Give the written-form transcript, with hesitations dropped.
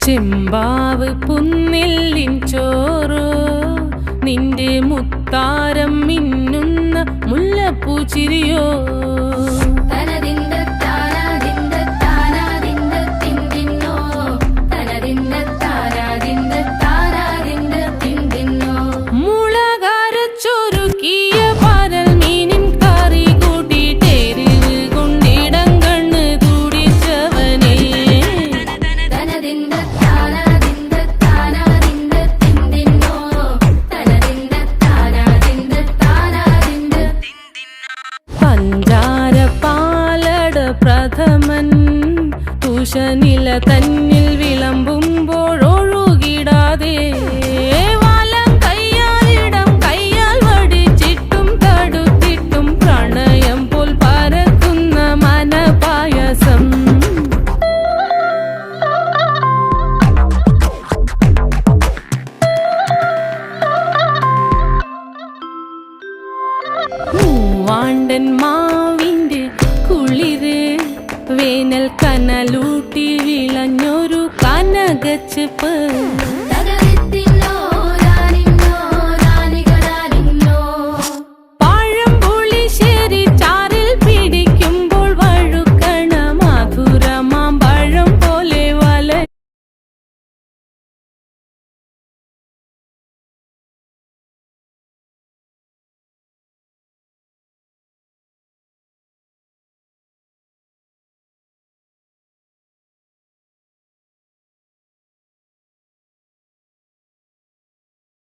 ചെമ്പാവ് പുന്നെല്ലിൻ ചോറോ നിന്റെ മുത്താരം മിന്നുന്ന മുല്ലപ്പൂച്ചിരിയോ പ്രഥമൻ തുഷനില തന്നിൽ വിളമ്പുമ്പോഴൊഴുകിടാതെ വലം കയ്യാലിടം കയ്യാൽ വടിച്ചിട്ടും തടുത്തിട്ടും പ്രണയം പോൽ പരക്കുന്ന മനപായസം മൂവാണ്ടൻ മാവിന്റെ കുളിര് വേനൽ കനലൂട്ടി വിളഞ്ഞൊരു കനകച്ചെപ്പ്